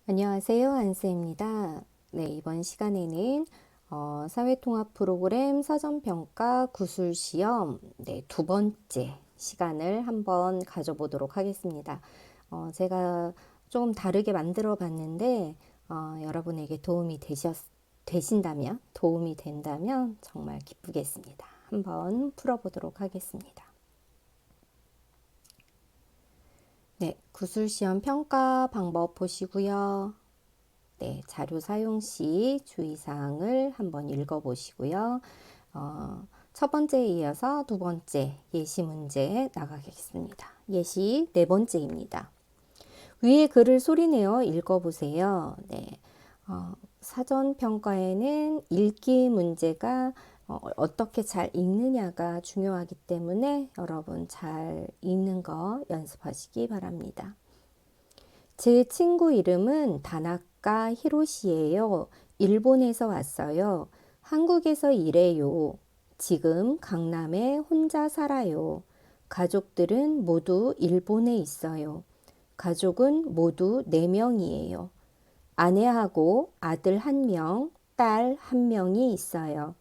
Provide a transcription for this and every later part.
안녕하세요. 안쌤입니다. 네, 이번 시간에는 사회통합 프로그램 사전평가 구술시험 두 번째 시간을 한번 가져보도록 하겠습니다. 제가 조금 다르게 만들어 봤는데 여러분에게 도움이 된다면 정말 기쁘겠습니다. 한번 풀어보도록 하겠습니다. 네, 구술시험 평가 방법 보시고요. 네, 자료 사용 시 주의사항을 한번 읽어보시고요. 첫 번째에 이어서 두 번째 예시 문제 나가겠습니다. 예시 네 번째입니다. 위에 글을 소리내어 읽어보세요. 네, 사전 평가에는 읽기 문제가 어떻게 잘 읽느냐가 중요하기 때문에 여러분 잘 읽는 거 연습하시기 바랍니다. 제 친구 이름은 다나카 히로시예요. 일본에서 왔어요. 한국에서 일해요. 지금 강남에 혼자 살아요. 가족들은 모두 일본에 있어요. 가족은 모두 4명이에요. 아내하고 아들 1명, 딸 1명이 있어요.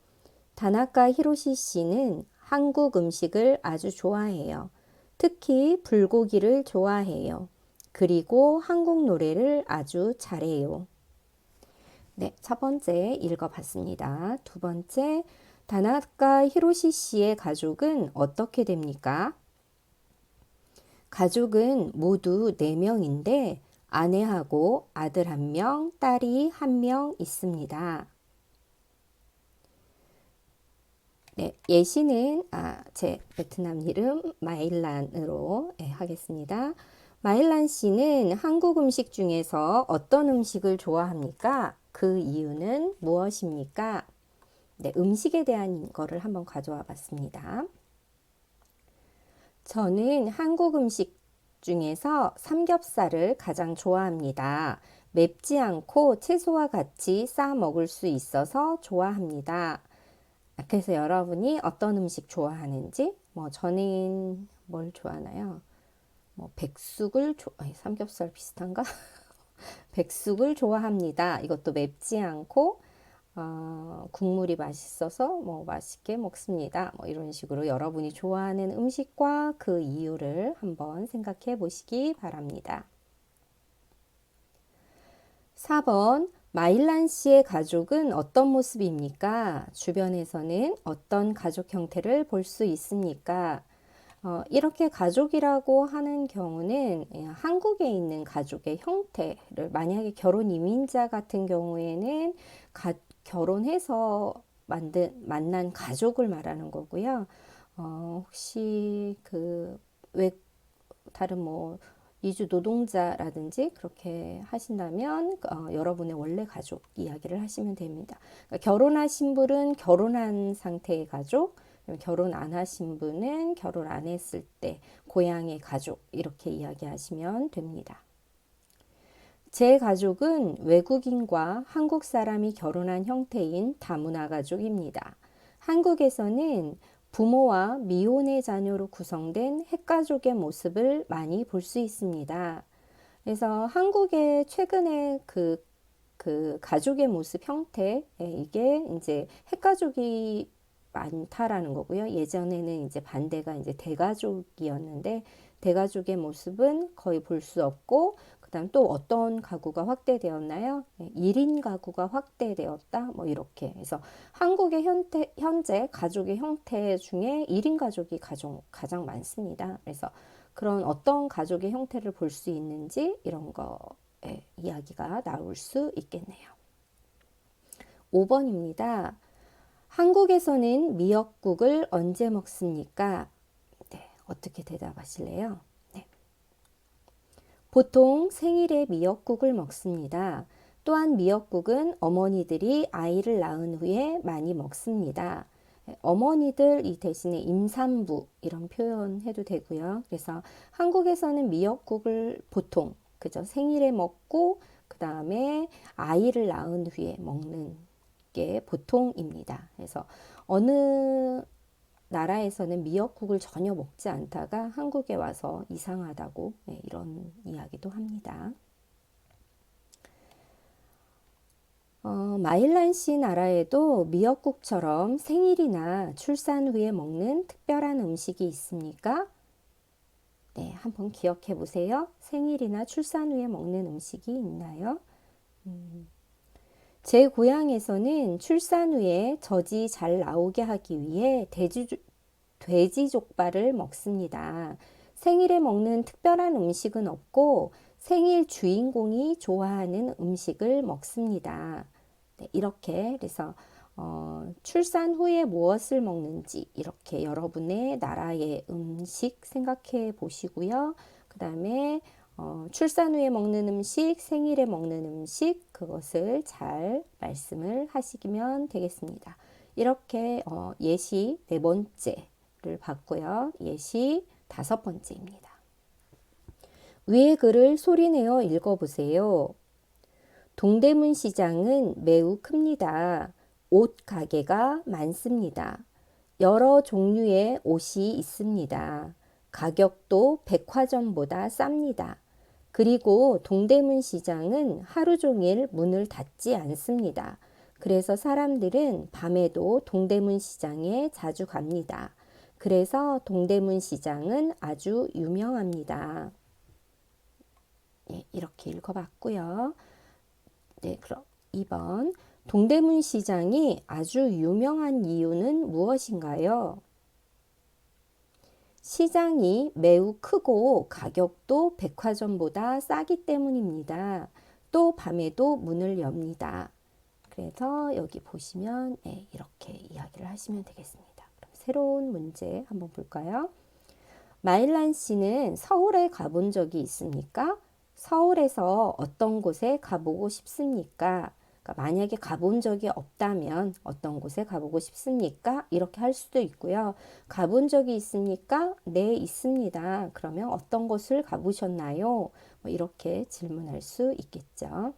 다나카 히로시 씨는 한국 음식을 아주 좋아해요. 특히 불고기를 좋아해요. 그리고 한국 노래를 아주 잘해요. 네, 첫 번째 읽어봤습니다. 두 번째, 다나카 히로시 씨의 가족은 어떻게 됩니까? 가족은 모두 4명인데 아내하고 아들 1명, 딸이 1명 있습니다. 네, 예시는 제 베트남 이름 마일란으로 하겠습니다. 마일란 씨는 한국 음식 중에서 어떤 음식을 좋아합니까? 그 이유는 무엇입니까? 네, 음식에 대한 거를 한번 가져와 봤습니다. 저는 한국 음식 중에서 삼겹살을 가장 좋아합니다. 맵지 않고 채소와 같이 싸 먹을 수 있어서 좋아합니다. 그래서 여러분이 어떤 음식 좋아하는지, 저는 뭘 좋아하나요? 삼겹살 비슷한가? 백숙을 좋아합니다. 이것도 맵지 않고 국물이 맛있어서 맛있게 먹습니다. 이런 식으로 여러분이 좋아하는 음식과 그 이유를 한번 생각해 보시기 바랍니다. 4번 마일란 씨의 가족은 어떤 모습입니까? 주변에서는 어떤 가족 형태를 볼 수 있습니까? 이렇게 가족이라고 하는 경우는 한국에 있는 가족의 형태를 만약에 결혼 이민자 같은 경우에는 결혼해서 만난 가족을 말하는 거고요. 혹시 다른 이주 노동자라든지 그렇게 하신다면 여러분의 원래 가족 이야기를 하시면 됩니다. 그러니까 결혼하신 분은 결혼한 상태의 가족, 결혼 안 하신 분은 결혼 안 했을 때 고향의 가족 이렇게 이야기하시면 됩니다. 제 가족은 외국인과 한국 사람이 결혼한 형태인 다문화 가족입니다. 한국에서는 부모와 미혼의 자녀로 구성된 핵가족의 모습을 많이 볼 수 있습니다. 그래서 한국의 최근에 그 가족의 모습 형태, 이게 이제 핵가족이 많다라는 거고요. 예전에는 이제 반대가 이제 대가족이었는데 대가족의 모습은 거의 볼 수 없고 그다음 또 어떤 가구가 확대되었나요? 1인 가구가 확대되었다. 이렇게 해서 한국의 현재 가족의 형태 중에 1인 가족이 가장 많습니다. 그래서 그런 어떤 가족의 형태를 볼 수 있는지 이런 거 이야기가 나올 수 있겠네요. 5번입니다. 한국에서는 미역국을 언제 먹습니까? 네, 어떻게 대답하실래요? 네. 보통 생일에 미역국을 먹습니다. 또한 미역국은 어머니들이 아이를 낳은 후에 많이 먹습니다. 어머니들 이 대신에 임산부 이런 표현 해도 되고요. 그래서 한국에서는 미역국을 보통 그죠? 생일에 먹고 그 다음에 아이를 낳은 후에 먹는 게 보통입니다. 그래서 어느 나라에서는 미역국을 전혀 먹지 않다가 한국에 와서 이상하다고 이런 이야기도 합니다. 마일란 씨 나라에도 미역국처럼 생일이나 출산 후에 먹는 특별한 음식이 있습니까? 네, 한번 기억해 보세요. 생일이나 출산 후에 먹는 음식이 있나요? 제 고향에서는 출산 후에 젖이 잘 나오게 하기 위해 돼지 족발을 먹습니다. 생일에 먹는 특별한 음식은 없고 생일 주인공이 좋아하는 음식을 먹습니다. 네, 이렇게 그래서 출산 후에 무엇을 먹는지 이렇게 여러분의 나라의 음식 생각해 보시고요. 그 다음에 출산 후에 먹는 음식, 생일에 먹는 음식 그것을 잘 말씀을 하시면 되겠습니다. 이렇게 예시 네 번째를 봤고요. 예시 다섯 번째입니다. 위의 글을 소리내어 읽어보세요. 동대문 시장은 매우 큽니다. 옷 가게가 많습니다. 여러 종류의 옷이 있습니다. 가격도 백화점보다 쌉니다. 그리고 동대문 시장은 하루 종일 문을 닫지 않습니다. 그래서 사람들은 밤에도 동대문 시장에 자주 갑니다. 그래서 동대문 시장은 아주 유명합니다. 예, 이렇게 읽어봤고요. 네, 그럼 2번. 동대문 시장이 아주 유명한 이유는 무엇인가요? 시장이 매우 크고 가격도 백화점보다 싸기 때문입니다. 또 밤에도 문을 엽니다. 그래서 여기 보시면 네, 이렇게 이야기를 하시면 되겠습니다. 그럼 새로운 문제 한번 볼까요? 마일란 씨는 서울에 가본 적이 있습니까? 서울에서 어떤 곳에 가보고 싶습니까? 그러니까 만약에 가본 적이 없다면 어떤 곳에 가보고 싶습니까? 이렇게 할 수도 있고요. 가본 적이 있습니까? 네, 있습니다. 그러면 어떤 곳을 가보셨나요? 뭐 이렇게 질문할 수 있겠죠.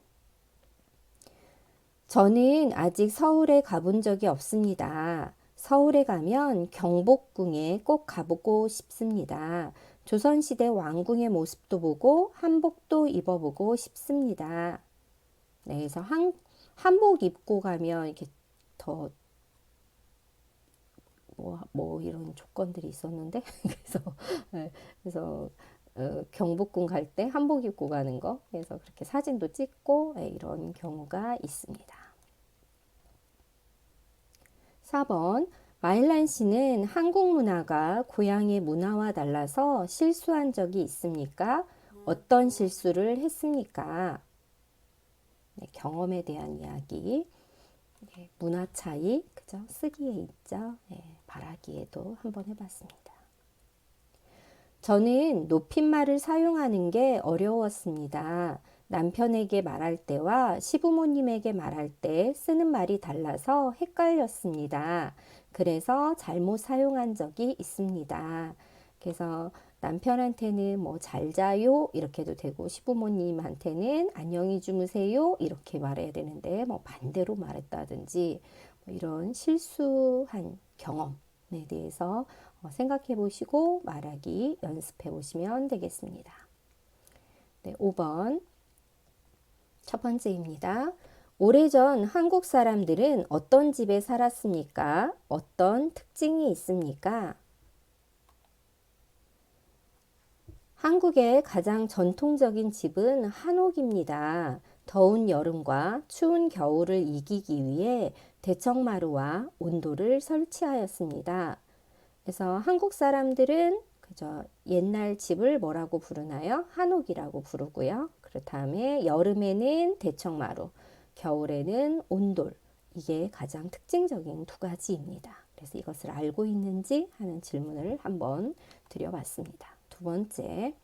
저는 아직 서울에 가본 적이 없습니다. 서울에 가면 경복궁에 꼭 가보고 싶습니다. 조선시대 왕궁의 모습도 보고 한복도 입어보고 싶습니다. 네, 그래서 한복 입고 가면 이렇게 더 이런 조건들이 있었는데 그래서 네, 그래서 경복궁 갈 때 한복 입고 가는 거 그래서 그렇게 사진도 찍고 네, 이런 경우가 있습니다. 4번 마일란 씨는 한국 문화가 고향의 문화와 달라서 실수한 적이 있습니까? 어떤 실수를 했습니까? 네, 경험에 대한 이야기. 네, 문화 차이, 그죠? 쓰기에 있죠. 네, 말하기에도 한번 해봤습니다. 저는 높임말을 사용하는 게 어려웠습니다. 남편에게 말할 때와 시부모님에게 말할 때 쓰는 말이 달라서 헷갈렸습니다. 그래서 잘못 사용한 적이 있습니다. 그래서 남편한테는 뭐 잘 자요 이렇게도 되고 시부모님한테는 안녕히 주무세요 이렇게 말해야 되는데 뭐 반대로 말했다든지 뭐 이런 실수한 경험에 대해서 생각해 보시고 말하기 연습해 보시면 되겠습니다. 네, 5번 첫 번째입니다. 오래전 한국 사람들은 어떤 집에 살았습니까? 어떤 특징이 있습니까? 한국의 가장 전통적인 집은 한옥입니다. 더운 여름과 추운 겨울을 이기기 위해 대청마루와 온돌을 설치하였습니다. 그래서 한국 사람들은 그저 옛날 집을 뭐라고 부르나요? 한옥이라고 부르고요. 그 다음에 여름에는 대청마루, 겨울에는 온돌. 이게 가장 특징적인 두 가지입니다. 그래서 이것을 알고 있는지 하는 질문을 한번 드려봤습니다. 두 번째,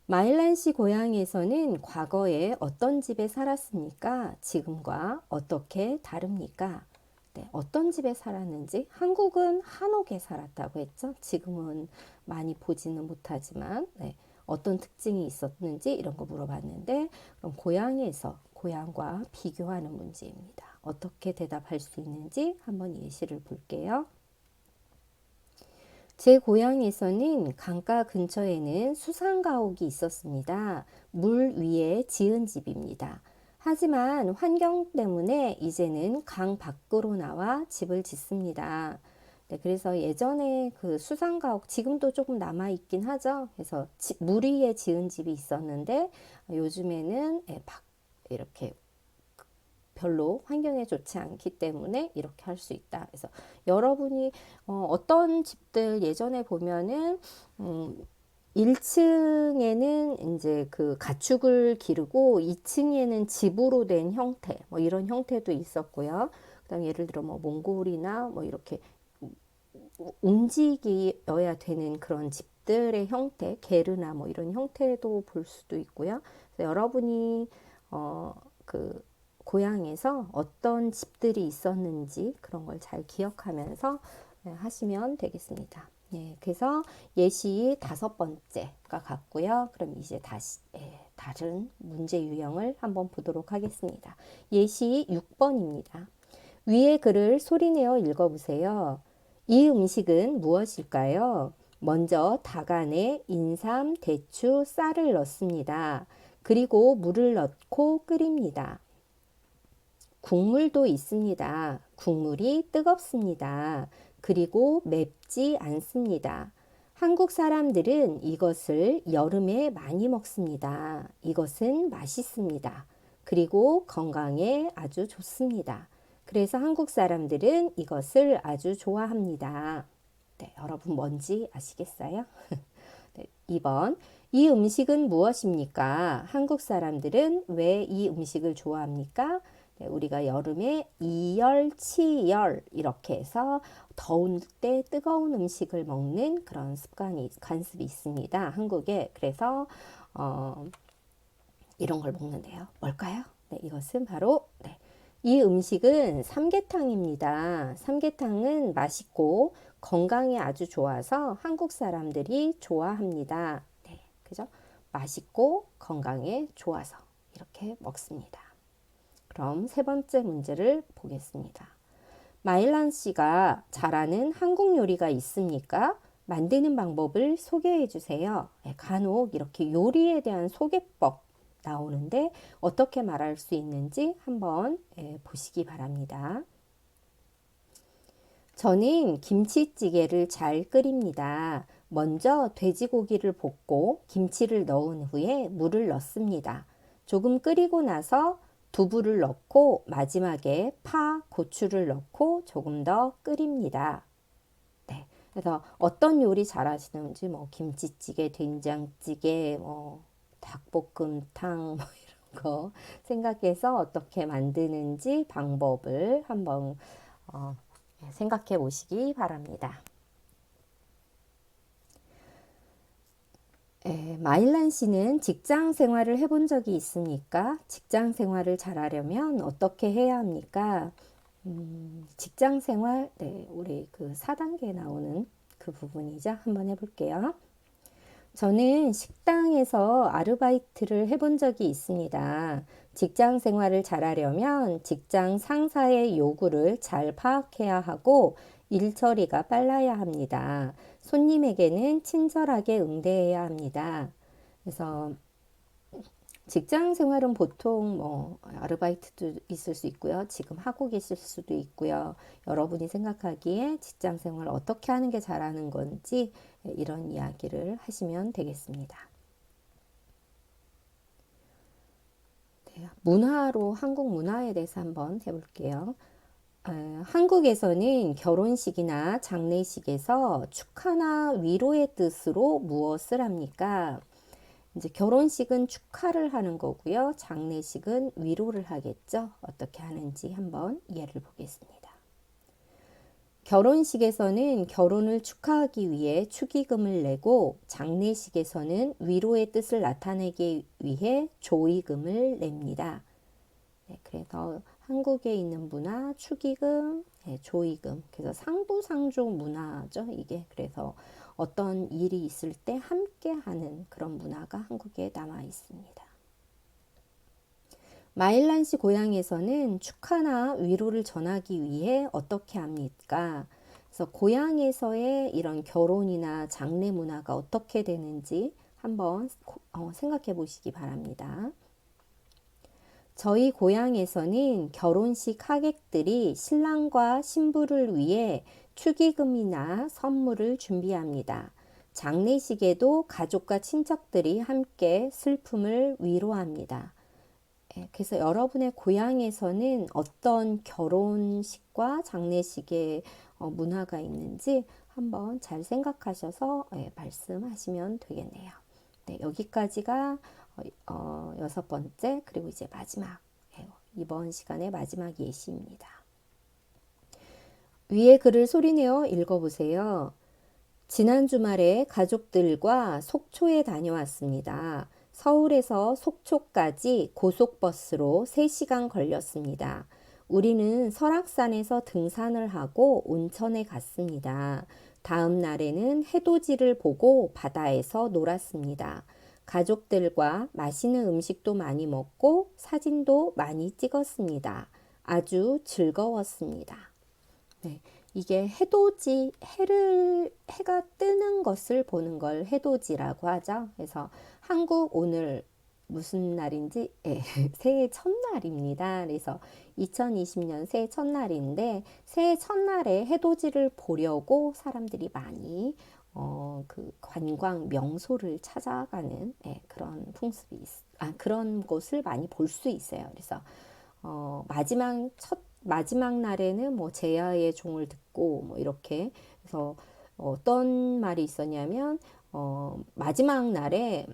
마일란 씨 고향에서는 과거에 어떤 집에 살았습니까? 지금과 어떻게 다릅니까? 네, 어떤 집에 살았는지 한국은 한옥에 살았다고 했죠. 지금은 많이 보지는 못하지만 네, 어떤 특징이 있었는지 이런 거 물어봤는데 그럼 고향에서 고향과 비교하는 문제입니다. 어떻게 대답할 수 있는지 한번 예시를 볼게요. 제 고향에서는 강가 근처에는 수상가옥이 있었습니다. 물 위에 지은 집입니다. 하지만 환경 때문에 이제는 강 밖으로 나와 집을 짓습니다. 네, 그래서 예전에 그 수상가옥 지금도 조금 남아 있긴 하죠. 그래서 물 위에 지은 집이 있었는데 요즘에는 이렇게 별로 환경에 좋지 않기 때문에 이렇게 할 수 있다. 그래서 여러분이 어떤 집들 예전에 보면은 1층에는 이제 그 가축을 기르고 2층에는 집으로 된 형태, 뭐 이런 형태도 있었고요. 그다음 예를 들어 뭐 몽골이나 뭐 이렇게 움직여야 되는 그런 집들의 형태, 게르나 뭐 이런 형태도 볼 수도 있고요. 그래서 여러분이 그 고향에서 어떤 집들이 있었는지 그런 걸 잘 기억하면서 하시면 되겠습니다. 예, 그래서 예시 5번째가 같고요. 그럼 이제 다시 다른 문제 유형을 한번 보도록 하겠습니다. 예시 6번입니다. 위의 글을 소리내어 읽어보세요. 이 음식은 무엇일까요? 먼저 닭 안에 인삼, 대추, 쌀을 넣습니다. 그리고 물을 넣고 끓입니다. 국물도 있습니다. 국물이 뜨겁습니다. 그리고 맵지 않습니다. 한국 사람들은 이것을 여름에 많이 먹습니다. 이것은 맛있습니다. 그리고 건강에 아주 좋습니다. 그래서 한국 사람들은 이것을 아주 좋아합니다. 네, 여러분 뭔지 아시겠어요? 네, 2번. 이 음식은 무엇입니까? 한국 사람들은 왜 이 음식을 좋아합니까? 네, 우리가 여름에 이열치열 이렇게 해서 더울 때 뜨거운 음식을 먹는 그런 관습이 있습니다. 한국에. 그래서 이런 걸 먹는데요. 뭘까요? 네, 이것은 바로 이 음식은 삼계탕입니다. 삼계탕은 맛있고 건강에 아주 좋아서 한국 사람들이 좋아합니다. 네, 그죠? 맛있고 건강에 좋아서 이렇게 먹습니다. 그럼 세 번째 문제를 보겠습니다. 마일란 씨가 잘하는 한국 요리가 있습니까? 만드는 방법을 소개해 주세요. 간혹 이렇게 요리에 대한 소개법 나오는데 어떻게 말할 수 있는지 한번 보시기 바랍니다. 저는 김치찌개를 잘 끓입니다. 먼저 돼지고기를 볶고 김치를 넣은 후에 물을 넣습니다. 조금 끓이고 나서 두부를 넣고 마지막에 파, 고추를 넣고 조금 더 끓입니다. 네. 그래서 어떤 요리 잘하시는지 뭐 김치찌개, 된장찌개, 뭐 닭볶음탕 뭐 이런 거 생각해서 어떻게 만드는지 방법을 한번 생각해 보시기 바랍니다. 마일란 씨는 직장 생활을 해본 적이 있습니까? 직장 생활을 잘하려면 어떻게 해야 합니까? 직장 생활, 네, 우리 그 4단계에 나오는 그 부분이죠. 한번 해볼게요. 저는 식당에서 아르바이트를 해본 적이 있습니다. 직장 생활을 잘하려면 직장 상사의 요구를 잘 파악해야 하고 일 처리가 빨라야 합니다. 손님에게는 친절하게 응대해야 합니다. 그래서 직장 생활은 보통 뭐 아르바이트도 있을 수 있고요. 지금 하고 계실 수도 있고요. 여러분이 생각하기에 직장 생활 어떻게 하는 게 잘하는 건지 이런 이야기를 하시면 되겠습니다. 네, 문화로 한국 문화에 대해서 한번 해볼게요. 한국에서는 결혼식이나 장례식에서 축하나 위로의 뜻으로 무엇을 합니까? 이제 결혼식은 축하를 하는 거고요. 장례식은 위로를 하겠죠. 어떻게 하는지 한번 예를 보겠습니다. 결혼식에서는 결혼을 축하하기 위해 축의금을 내고 장례식에서는 위로의 뜻을 나타내기 위해 조의금을 냅니다. 네, 그래서 한국에 있는 문화, 축의금, 조의금. 그래서 상부상조 문화죠. 이게 그래서 어떤 일이 있을 때 함께 하는 그런 문화가 한국에 남아 있습니다. 마일란 씨 고향에서는 축하나 위로를 전하기 위해 어떻게 합니까? 그래서 고향에서의 이런 결혼이나 장례 문화가 어떻게 되는지 한번 생각해 보시기 바랍니다. 저희 고향에서는 결혼식 하객들이 신랑과 신부를 위해 축의금이나 선물을 준비합니다. 장례식에도 가족과 친척들이 함께 슬픔을 위로합니다. 예, 그래서 여러분의 고향에서는 어떤 결혼식과 장례식의 문화가 있는지 한번 잘 생각하셔서 말씀하시면 되겠네요. 네, 여기까지가 여섯 번째 그리고 이제 마지막 이번 시간의 마지막 예시입니다. 위에 글을 소리내어 읽어보세요. 지난 주말에 가족들과 속초에 다녀왔습니다. 서울에서 속초까지 고속버스로 3시간 걸렸습니다. 우리는 설악산에서 등산을 하고 온천에 갔습니다. 다음 날에는 해돋이를 보고 바다에서 놀았습니다. 가족들과 맛있는 음식도 많이 먹고 사진도 많이 찍었습니다. 아주 즐거웠습니다. 네, 이게 해돋이, 해가 뜨는 것을 보는 걸 해돋이라고 하죠. 그래서 한국 오늘 무슨 날인지, 새해 첫날입니다. 그래서 2020년 새해 첫날인데, 새해 첫날에 해돋이를 보려고 사람들이 많이, 그 관광 명소를 찾아가는 그런 풍습이 그런 곳을 많이 볼 수 있어요. 그래서, 마지막 날에는 뭐 제야의 종을 듣고 뭐 이렇게 그래서 어떤 말이 있었냐면 마지막 날에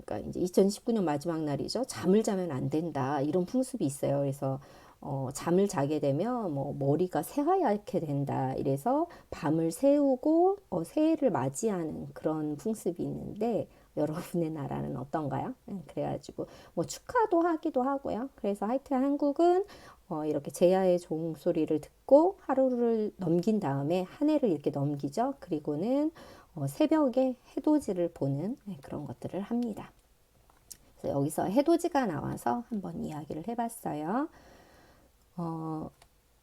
그러니까 이제 2019년 마지막 날이죠. 잠을 자면 안 된다 이런 풍습이 있어요. 그래서 잠을 자게 되면 뭐 머리가 새하얗게 된다. 이래서 밤을 새우고 새해를 맞이하는 그런 풍습이 있는데 여러분의 나라는 어떤가요? 그래가지고 뭐 축하도 하기도 하고요. 그래서 하여튼 한국은 이렇게 제야의 종소리를 듣고 하루를 넘긴 다음에 한 해를 이렇게 넘기죠. 그리고는 새벽에 해돋이를 보는 그런 것들을 합니다. 그래서 여기서 해돋이가 나와서 한번 이야기를 해봤어요.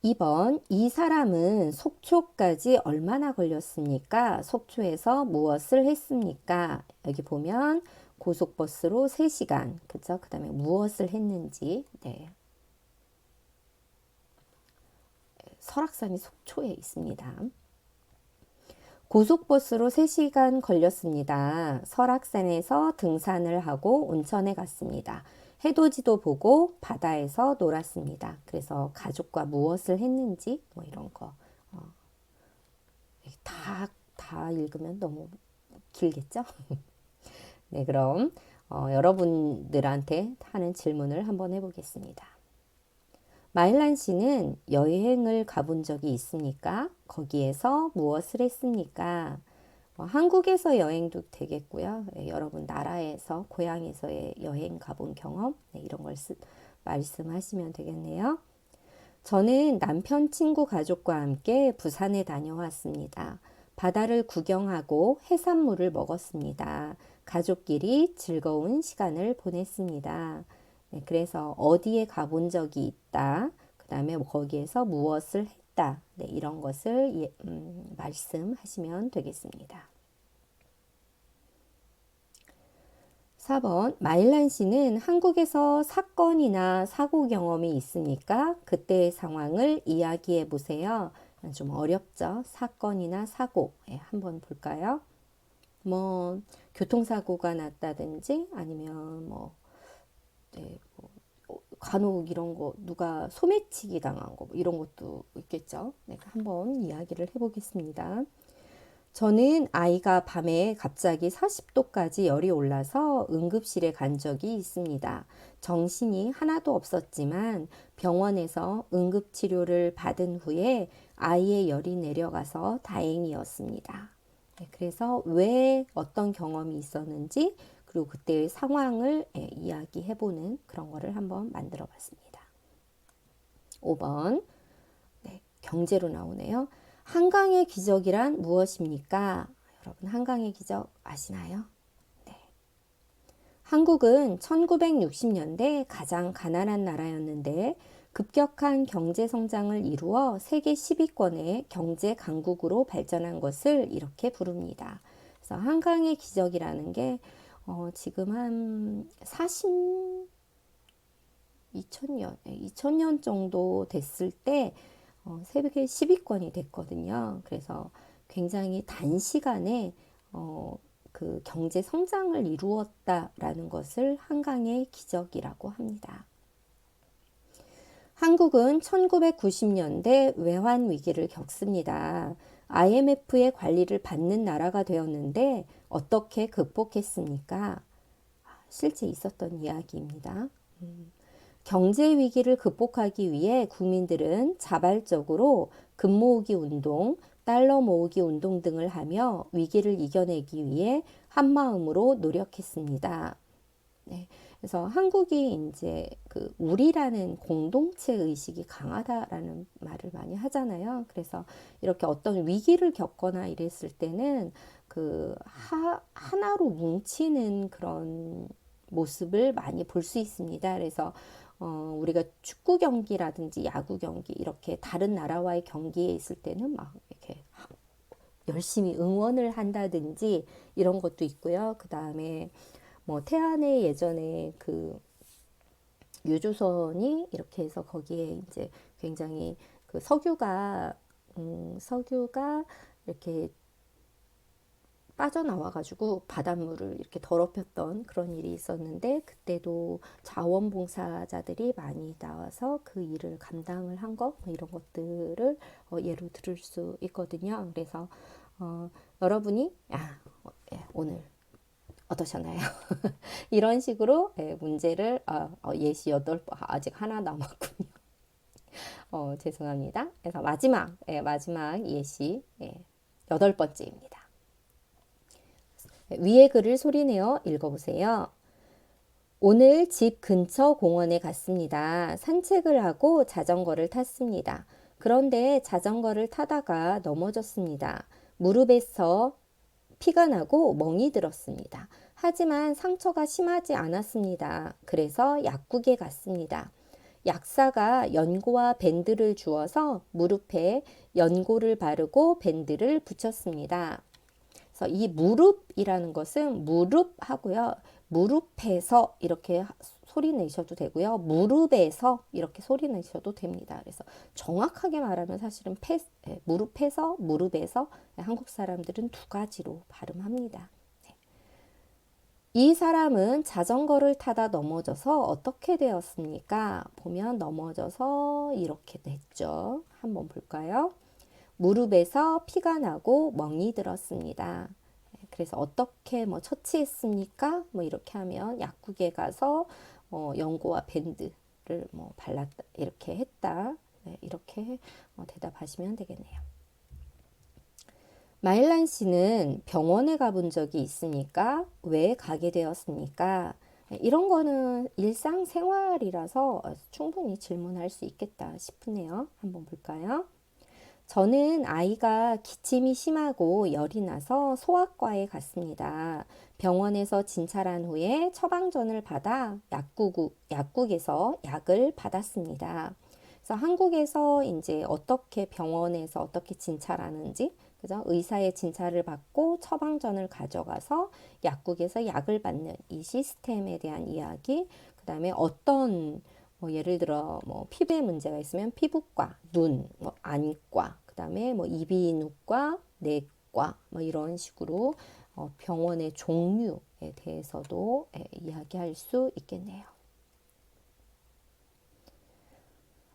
2번 이 사람은 속초까지 얼마나 걸렸습니까? 속초에서 무엇을 했습니까? 여기 보면 고속버스로 3시간 그죠? 그 다음에 무엇을 했는지 네. 설악산이 속초에 있습니다. 고속버스로 3시간 걸렸습니다. 설악산에서 등산을 하고 온천에 갔습니다. 해돋이도 보고 바다에서 놀았습니다. 그래서 가족과 무엇을 했는지 뭐 이런 거 다 읽으면 너무 길겠죠? 네, 그럼 여러분들한테 하는 질문을 한번 해보겠습니다. 마일란 씨는 여행을 가본 적이 있습니까? 거기에서 무엇을 했습니까? 한국에서 여행도 되겠고요. 여러분 나라에서 고향에서의 여행 가본 경험 이런 걸 말씀하시면 되겠네요. 저는 남편 친구 가족과 함께 부산에 다녀왔습니다. 바다를 구경하고 해산물을 먹었습니다. 가족끼리 즐거운 시간을 보냈습니다. 네, 그래서 어디에 가본 적이 있다. 그 다음에 거기에서 무엇을 했다. 네, 이런 것을 말씀하시면 되겠습니다. 4번 마일란 씨는 한국에서 사건이나 사고 경험이 있습니까? 그때의 상황을 이야기해 보세요. 좀 어렵죠? 사건이나 사고 한번 볼까요? 뭐 교통사고가 났다든지 아니면 뭐 간혹 이런 거 누가 소매치기 당한 거 이런 것도 있겠죠. 네, 한번 이야기를 해보겠습니다. 저는 아이가 밤에 갑자기 40도까지 열이 올라서 응급실에 간 적이 있습니다. 정신이 하나도 없었지만 병원에서 응급치료를 받은 후에 아이의 열이 내려가서 다행이었습니다. 네, 그래서 왜 어떤 경험이 있었는지 그리고 그때의 상황을 이야기해보는 그런 거를 한번 만들어 봤습니다. 5번 네, 경제로 나오네요. 한강의 기적이란 무엇입니까? 여러분 한강의 기적 아시나요? 네. 한국은 1960년대 가장 가난한 나라였는데 급격한 경제 성장을 이루어 세계 10위권의 경제 강국으로 발전한 것을 이렇게 부릅니다. 그래서 한강의 기적이라는 게 지금 한 2000년 정도 됐을 때 세계 10위권이 됐거든요. 그래서 굉장히 단시간에 그 경제 성장을 이루었다라는 것을 한강의 기적이라고 합니다. 한국은 1990년대 외환 위기를 겪습니다. IMF의 관리를 받는 나라가 되었는데 어떻게 극복했습니까? 실제 있었던 이야기입니다. 경제 위기를 극복하기 위해 국민들은 자발적으로 금 모으기 운동, 달러 모으기 운동 등을 하며 위기를 이겨내기 위해 한마음으로 노력했습니다. 네. 그래서 한국이 이제 그 우리라는 공동체 의식이 강하다라는 말을 많이 하잖아요. 그래서 이렇게 어떤 위기를 겪거나 이랬을 때는 그 하나로 뭉치는 그런 모습을 많이 볼 수 있습니다. 그래서 우리가 축구 경기라든지 야구 경기 이렇게 다른 나라와의 경기에 있을 때는 막 이렇게 열심히 응원을 한다든지 이런 것도 있고요. 그 다음에 뭐 태안에 예전에 그 유조선이 이렇게 해서 거기에 이제 굉장히 그 석유가 이렇게 빠져나와가지고 바닷물을 이렇게 더럽혔던 그런 일이 있었는데 그때도 자원봉사자들이 많이 나와서 그 일을 감당을 한 것, 뭐 이런 것들을 예로 들을 수 있거든요. 그래서 여러분이 오늘 어떠셨나요? 이런 식으로 문제를 예시 8번 아직 하나 남았군요. 죄송합니다. 그래서 마지막 예시 8번째입니다. 위의 글을 소리내어 읽어보세요. 오늘 집 근처 공원에 갔습니다. 산책을 하고 자전거를 탔습니다. 그런데 자전거를 타다가 넘어졌습니다. 무릎에서 피가 나고 멍이 들었습니다. 하지만 상처가 심하지 않았습니다. 그래서 약국에 갔습니다. 약사가 연고와 밴드를 주어서 무릎에 연고를 바르고 밴드를 붙였습니다. 그래서 이 무릎이라는 것은 무릎하고요. 무릎에서 이렇게 소리 내셔도 되고요. 무릎에서 이렇게 소리 내셔도 됩니다. 그래서 정확하게 말하면 사실은 무릎에서 무릎에서 한국 사람들은 두 가지로 발음합니다. 이 사람은 자전거를 타다 넘어져서 어떻게 되었습니까? 보면 넘어져서 이렇게 됐죠. 한번 볼까요? 무릎에서 피가 나고 멍이 들었습니다. 그래서 어떻게 뭐 처치했습니까? 뭐 이렇게 하면 약국에 가서 연고와 밴드를 뭐 발랐다 이렇게 했다. 네, 이렇게 대답하시면 되겠네요. 마일란 씨는 병원에 가본 적이 있습니까? 왜 가게 되었습니까? 이런 거는 일상생활이라서 충분히 질문할 수 있겠다 싶으네요. 한번 볼까요? 저는 아이가 기침이 심하고 열이 나서 소아과에 갔습니다. 병원에서 진찰한 후에 처방전을 받아 약국에서 약을 받았습니다. 그래서 한국에서 이제 어떻게 병원에서 어떻게 진찰하는지, 그죠? 의사의 진찰을 받고 처방전을 가져가서 약국에서 약을 받는 이 시스템에 대한 이야기, 그 다음에 어떤 예를 들어 뭐 피부에 문제가 있으면 피부과, 눈, 뭐 안과, 그다음에 뭐 이비인후과, 내과 뭐 이런 식으로 병원의 종류에 대해서도 이야기할 수 있겠네요.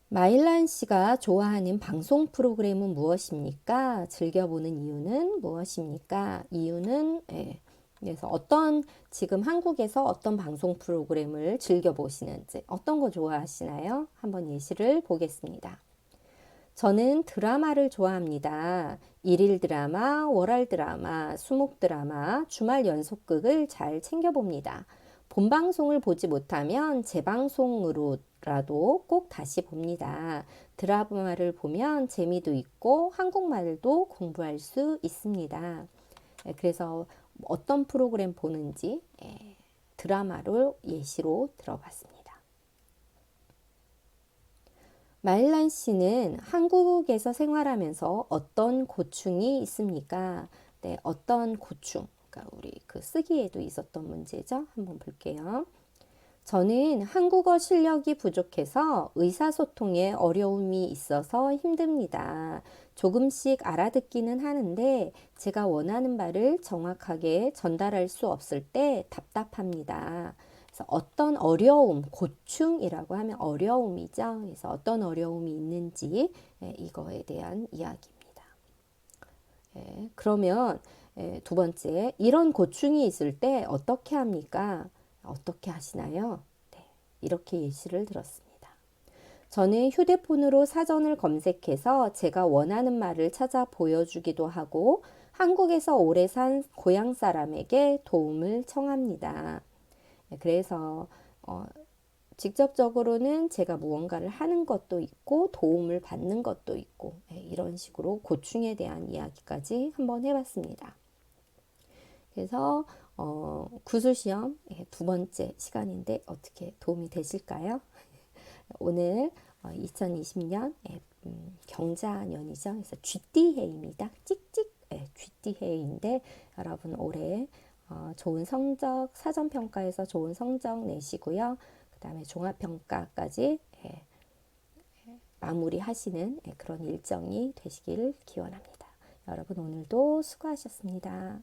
마일란 씨가 좋아하는 방송 프로그램은 무엇입니까? 즐겨보는 이유는 무엇입니까? 이유는 그래서 지금 한국에서 어떤 방송 프로그램을 즐겨보시는지, 어떤 거 좋아하시나요? 한번 예시를 보겠습니다. 저는 드라마를 좋아합니다. 일일 드라마, 월할 드라마, 수목 드라마, 주말 연속극을 잘 챙겨봅니다. 본방송을 보지 못하면 재방송으로라도 꼭 다시 봅니다. 드라마를 보면 재미도 있고 한국말도 공부할 수 있습니다. 그래서 어떤 프로그램 보는지 드라마를 예시로 들어봤습니다. 마일란 씨는 한국에서 생활하면서 어떤 고충이 있습니까? 네, 어떤 고충. 그러니까 우리 그 쓰기에도 있었던 문제죠. 한번 볼게요. 저는 한국어 실력이 부족해서 의사소통에 어려움이 있어서 힘듭니다. 조금씩 알아듣기는 하는데 제가 원하는 바를 정확하게 전달할 수 없을 때 답답합니다. 그래서 어떤 어려움, 고충이라고 하면 어려움이죠. 그래서 어떤 어려움이 있는지 이거에 대한 이야기입니다. 그러면 두 번째, 이런 고충이 있을 때 어떻게 합니까? 어떻게 하시나요? 네, 이렇게 예시를 들었습니다. 저는 휴대폰으로 사전을 검색해서 제가 원하는 말을 찾아 보여주기도 하고 한국에서 오래 산 고향 사람에게 도움을 청합니다. 그래서 직접적으로는 제가 무언가를 하는 것도 있고 도움을 받는 것도 있고 이런 식으로 고충에 대한 이야기까지 한번 해봤습니다. 그래서 구술시험 두 번째 시간인데 어떻게 도움이 되실까요? 오늘 2020년 경자년이죠. 그래서 쥐띠해입니다. 찍찍 쥐띠해인데 여러분 올해 좋은 성적 사전평가에서 좋은 성적 내시고요. 그 다음에 종합평가까지 마무리하시는 그런 일정이 되시기를 기원합니다. 여러분 오늘도 수고하셨습니다.